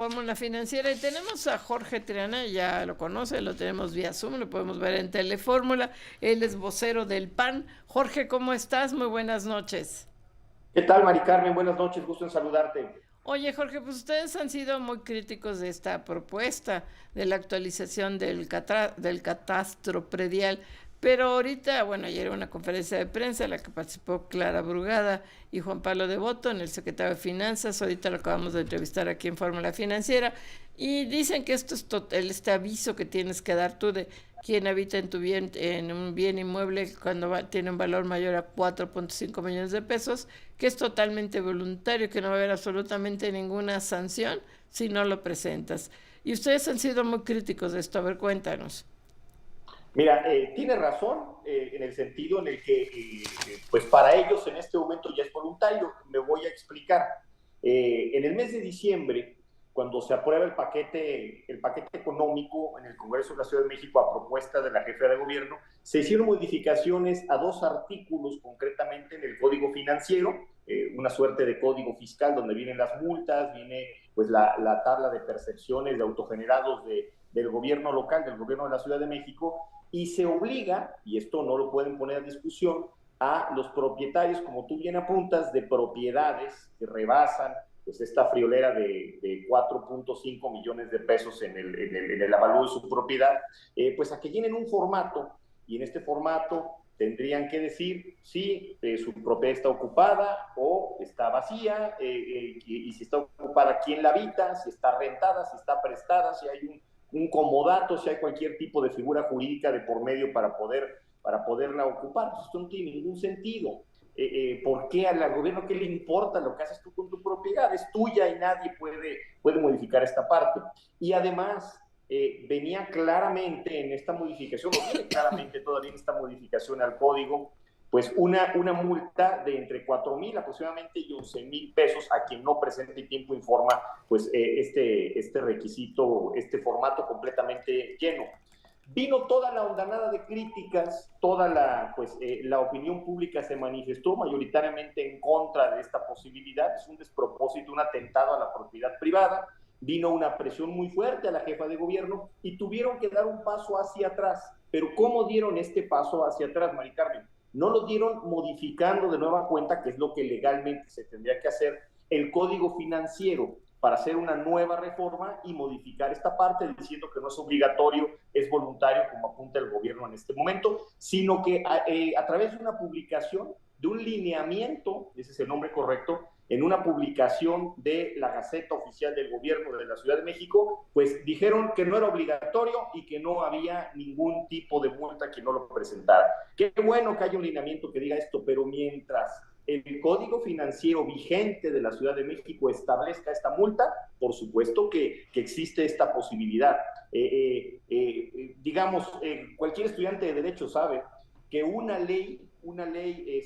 Fórmula Financiera y tenemos a Jorge Triana, ya lo conoce, lo tenemos vía Zoom, lo podemos ver en Telefórmula, él es vocero del PAN. Jorge, ¿cómo estás? Muy buenas noches. ¿Qué tal, Mari Carmen? Buenas noches, gusto en saludarte. Oye, Jorge, pues ustedes han sido muy críticos de esta propuesta de la actualización del catastro predial, pero ahorita, bueno, ayer hubo una conferencia de prensa en la que participó Clara Brugada y Juan Pablo Devoto, en el secretario de Finanzas, ahorita lo acabamos de entrevistar aquí en Fórmula Financiera, y dicen que esto es este aviso que tienes que dar tú de quien habita en tu bien, en un bien inmueble cuando tiene un valor mayor a 4.5 millones de pesos, que es totalmente voluntario, que no va a haber absolutamente ninguna sanción si no lo presentas. Y ustedes han sido muy críticos de esto, a ver, cuéntanos. Mira, tiene razón en el sentido en el que, pues para ellos en este momento ya es voluntario. Me voy a explicar. En el mes de diciembre, cuando se aprueba el paquete económico en el Congreso de la Ciudad de México a propuesta de la jefa de gobierno, se hicieron modificaciones a dos artículos, concretamente en el Código Financiero, una suerte de código fiscal donde vienen las multas, viene pues la tabla de percepciones de autogenerados del gobierno local, del gobierno de la Ciudad de México, y se obliga, y esto no lo pueden poner a discusión, a los propietarios, como tú bien apuntas, de propiedades que rebasan pues esta friolera de 4.5 millones de pesos en el avalúo de su propiedad, pues a que llenen un formato, y en este formato tendrían que decir si su propiedad está ocupada o está vacía, y si está ocupada, quién la habita, si está rentada, si está prestada, si hay un comodato, si hay cualquier tipo de figura jurídica de por medio para poderla ocupar. Pues esto no tiene ningún sentido. ¿Por qué al gobierno qué le importa lo que haces tú con tu propiedad? Es tuya y nadie puede modificar esta parte. Y además, venía claramente en esta modificación, o viene claramente todavía en esta modificación al código, pues una multa de entre 4,000 aproximadamente y 11,000 pesos a quien no presente y tiempo informa pues este requisito, este formato completamente lleno. Vino toda la ondanada de críticas, la opinión pública se manifestó mayoritariamente en contra de esta posibilidad, es un despropósito, un atentado a la propiedad privada. Vino una presión muy fuerte a la jefa de gobierno y tuvieron que dar un paso hacia atrás. Pero ¿cómo dieron este paso hacia atrás, Mari Carmen? No lo dieron modificando de nueva cuenta, que es lo que legalmente se tendría que hacer, el código financiero, para hacer una nueva reforma y modificar esta parte diciendo que no es obligatorio, es voluntario, como apunta el gobierno en este momento, sino que a través de una publicación, de un lineamiento, ese es el nombre correcto, en una publicación de la Gaceta Oficial del Gobierno de la Ciudad de México, pues dijeron que no era obligatorio y que no había ningún tipo de multa que no lo presentara. Qué bueno que haya un lineamiento que diga esto, pero mientras el Código Financiero vigente de la Ciudad de México establezca esta multa, por supuesto que existe esta posibilidad. Cualquier estudiante de Derecho sabe que una ley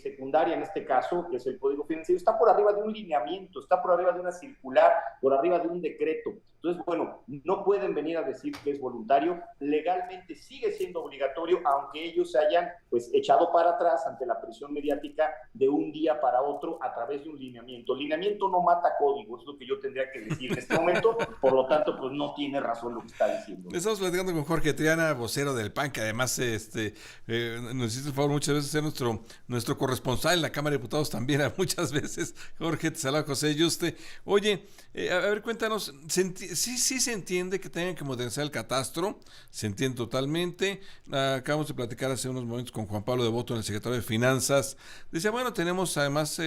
secundaria en este caso, que es el Código Financiero, está por arriba de un lineamiento, está por arriba de una circular, por arriba de un decreto. Entonces, bueno, no pueden venir a decir que es voluntario, legalmente sigue siendo obligatorio, aunque ellos se hayan pues echado para atrás ante la presión mediática de un día para otro a través de un lineamiento. El lineamiento no mata código, es lo que yo tendría que decir en este momento, por lo tanto, pues no tiene razón lo que está diciendo. Estamos platicando con Jorge Triana, vocero del PAN, que además nos hiciste el favor muchas veces de ser nuestro corresponsal en la Cámara de Diputados también, muchas veces. Jorge, te saluda José Yuste. Oye, a ver, cuéntanos, sí se entiende que tengan que modernizar el catastro, se entiende totalmente. Acabamos de platicar hace unos momentos con Juan Pablo Devoto, el secretario de Finanzas. Decía, bueno, tenemos además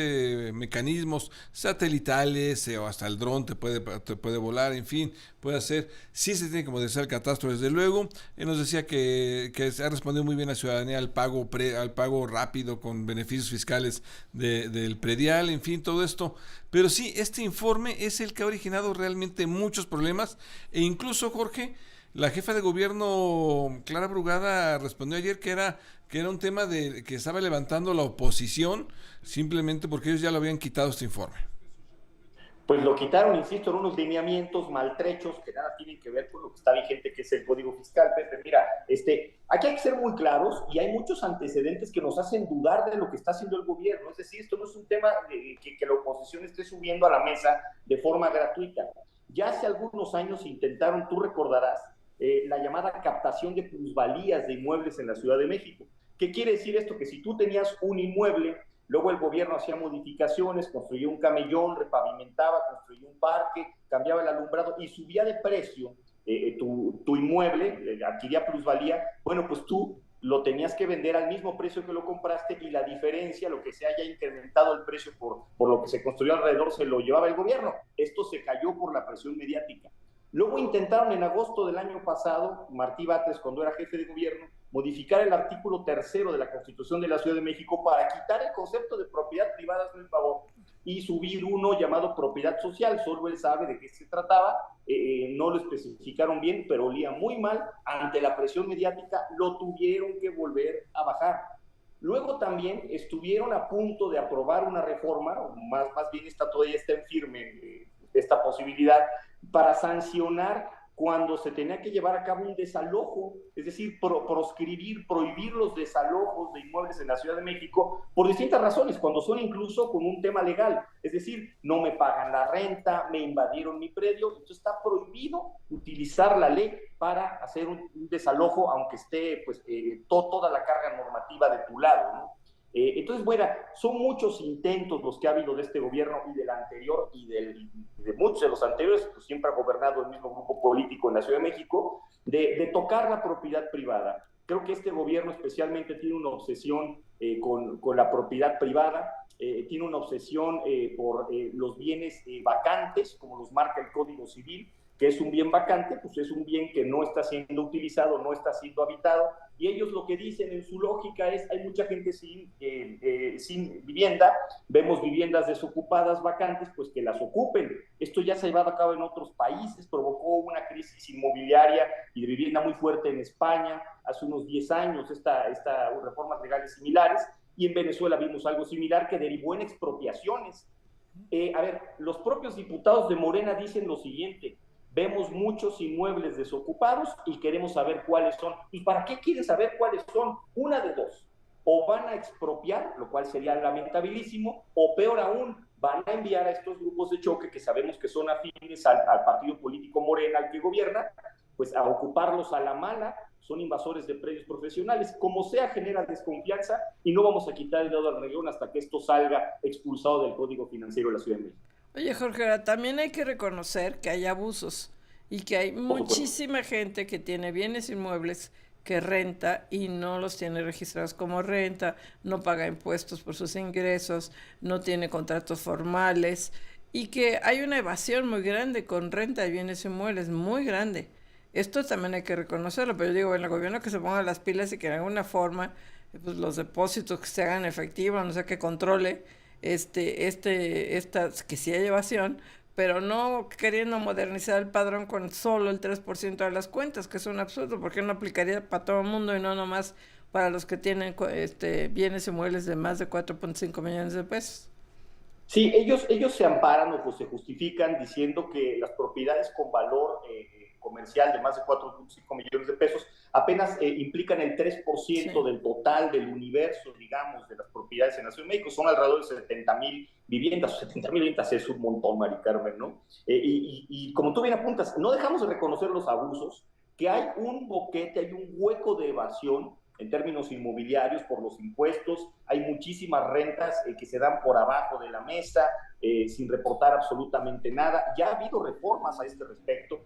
mecanismos satelitales, o hasta el dron te puede volar, en fin, puede hacer. Sí se tiene que modernizar el catastro, desde luego. Él nos decía que se ha respondido muy bien la ciudadanía al pago rápido con beneficios fiscales del predial, en fin, todo esto. Pero sí, este informe es el que ha originado realmente muchos problemas, e incluso, Jorge, la jefa de gobierno, Clara Brugada, respondió ayer que era un tema que estaba levantando la oposición simplemente porque ellos ya lo habían quitado este informe. Pues lo quitaron, insisto, en unos lineamientos maltrechos que nada tienen que ver con lo que está vigente, que es el Código Fiscal. Pepe, mira, aquí hay que ser muy claros y hay muchos antecedentes que nos hacen dudar de lo que está haciendo el gobierno. Es decir, esto no es un tema que la oposición esté subiendo a la mesa de forma gratuita. Ya hace algunos años intentaron, tú recordarás, la llamada captación de plusvalías de inmuebles en la Ciudad de México. ¿Qué quiere decir esto? Que si tú tenías un inmueble, luego el gobierno hacía modificaciones, construía un camellón, repavimentaba, construía un parque, cambiaba el alumbrado y subía de precio tu inmueble, adquiría plusvalía, bueno, pues tú lo tenías que vender al mismo precio que lo compraste y la diferencia, lo que se haya incrementado el precio por lo que se construyó alrededor, se lo llevaba el gobierno. Esto se cayó por la presión mediática. Luego intentaron en agosto del año pasado, Martí Batres, cuando era jefe de gobierno, modificar el artículo 3º de la Constitución de la Ciudad de México para quitar el concepto de propiedad privada en el favor y subir uno llamado propiedad social. Solo él sabe de qué se trataba, no lo especificaron bien, pero olía muy mal. Ante la presión mediática lo tuvieron que volver a bajar. Luego también estuvieron a punto de aprobar una reforma, más bien todavía está en firme esta posibilidad, para sancionar cuando se tenía que llevar a cabo un desalojo, es decir, prohibir los desalojos de inmuebles en la Ciudad de México por distintas razones, cuando son incluso con un tema legal, es decir, no me pagan la renta, me invadieron mi predio, entonces está prohibido utilizar la ley para hacer un desalojo, aunque esté pues, toda la carga normativa de tu lado, ¿no? Entonces, bueno, son muchos intentos los que ha habido de este gobierno y del anterior y de muchos de los anteriores, pues siempre ha gobernado el mismo grupo político en la Ciudad de México, de tocar la propiedad privada. Creo que este gobierno especialmente tiene una obsesión con la propiedad privada, tiene una obsesión por los bienes vacantes, como los marca el Código Civil, que es un bien vacante, pues es un bien que no está siendo utilizado, no está siendo habitado, y ellos lo que dicen en su lógica es, hay mucha gente sin vivienda, vemos viviendas desocupadas, vacantes, pues que las ocupen. Esto ya se ha llevado a cabo en otros países, provocó una crisis inmobiliaria y de vivienda muy fuerte en España, hace unos 10 años, reformas legales similares, y en Venezuela vimos algo similar que derivó en expropiaciones. Los propios diputados de Morena dicen lo siguiente: vemos muchos inmuebles desocupados y queremos saber cuáles son. ¿Y para qué quieren saber cuáles son? Una de dos. O van a expropiar, lo cual sería lamentabilísimo, o peor aún, van a enviar a estos grupos de choque que sabemos que son afines al partido político Morena, al que gobierna, pues a ocuparlos a la mala. Son invasores de predios profesionales. Como sea, genera desconfianza y no vamos a quitar el dedo al renglón hasta que esto salga expulsado del Código Financiero de la Ciudad de México. Oye, Jorge, también hay que reconocer que hay abusos y que hay muchísima gente que tiene bienes inmuebles que renta y no los tiene registrados como renta, no paga impuestos por sus ingresos, no tiene contratos formales y que hay una evasión muy grande con renta de bienes inmuebles, muy grande. Esto también hay que reconocerlo, pero yo digo, el gobierno que se ponga las pilas y que de alguna forma pues, los depósitos que se hagan efectivos, no sé, que controle que sí hay evasión, pero no queriendo modernizar el padrón con solo el 3% de las cuentas, que es un absurdo, porque no aplicaría para todo el mundo y no nomás para los que tienen bienes inmuebles de más de 4.5 millones de pesos. Sí, ellos se amparan o se justifican diciendo que las propiedades con valor comercial de más de 4.5 millones de pesos apenas implican el 3% sí. del total del universo, digamos, de las propiedades en la Ciudad de México. Son alrededor de 70,000 viviendas, 70,000 viviendas es un montón, Mari Carmen, ¿no? Y como tú bien apuntas, no dejamos de reconocer los abusos, que hay un boquete, hay un hueco de evasión en términos inmobiliarios por los impuestos, hay muchísimas rentas que se dan por abajo de la mesa, sin reportar absolutamente nada. Ya ha habido reformas a este respecto.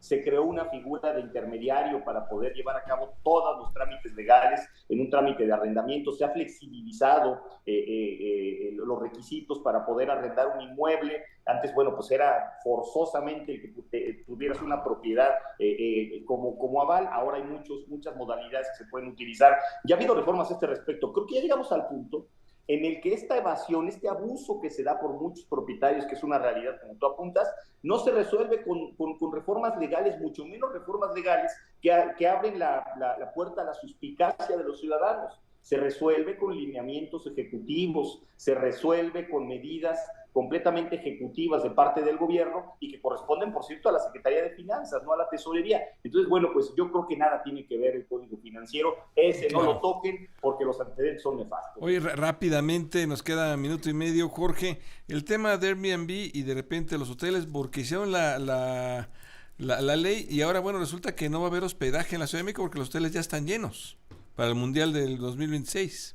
Se creó una figura de intermediario para poder llevar a cabo todos los trámites legales en un trámite de arrendamiento. Se ha flexibilizado los requisitos para poder arrendar un inmueble. Antes, bueno, pues era forzosamente el que tuvieras una propiedad como aval. Ahora hay muchas modalidades que se pueden utilizar. Ya ha habido reformas a este respecto. Creo que ya llegamos al punto en el que esta evasión, este abuso que se da por muchos propietarios, que es una realidad como tú apuntas, no se resuelve con reformas legales, mucho menos reformas legales que abren la puerta a la suspicacia de los ciudadanos. Se resuelve con lineamientos ejecutivos, se resuelve con medidas completamente ejecutivas de parte del gobierno y que corresponden, por cierto, a la Secretaría de Finanzas, no a la Tesorería. Entonces, bueno, pues yo creo que nada tiene que ver el Código Financiero, no lo toquen porque los antecedentes son nefastos. Oye, rápidamente, nos queda minuto y medio, Jorge, el tema de Airbnb y de repente los hoteles, porque hicieron la ley y ahora, bueno, resulta que no va a haber hospedaje en la Ciudad de México porque los hoteles ya están llenos para el Mundial del 2026.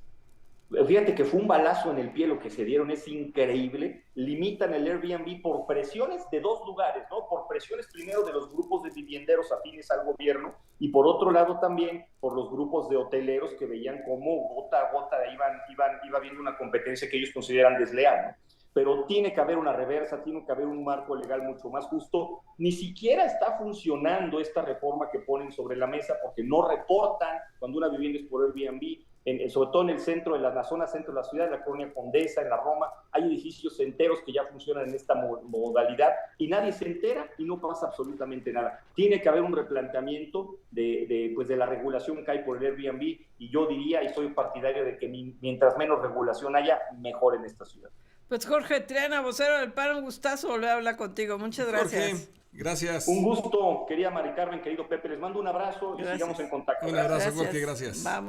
Fíjate que fue un balazo en el pie lo que se dieron, es increíble. Limitan el Airbnb por presiones de dos lugares, ¿no? Por presiones primero de los grupos de vivienderos afines al gobierno y por otro lado también por los grupos de hoteleros que veían cómo gota a gota iba habiendo una competencia que ellos consideran desleal, ¿no? Pero tiene que haber una reversa, tiene que haber un marco legal mucho más justo. Ni siquiera está funcionando esta reforma que ponen sobre la mesa porque no reportan cuando una vivienda es por Airbnb. Sobre todo en el centro, en la zona centro de la ciudad, en la colonia Condesa, en la Roma, hay edificios enteros que ya funcionan en esta modalidad y nadie se entera y no pasa absolutamente nada. Tiene que haber un replanteamiento de la regulación que hay por el Airbnb y yo diría, y soy partidario de que mientras menos regulación haya, mejor en esta ciudad. Pues Jorge Triana, vocero del PAN, un gustazo volver a hablar contigo. Muchas gracias. Jorge, gracias. Un gusto, querida Mari Carmen, querido Pepe. Les mando un abrazo y Gracias. sigamos en contacto. Un abrazo, Gracias. Jorge, gracias. Vamos.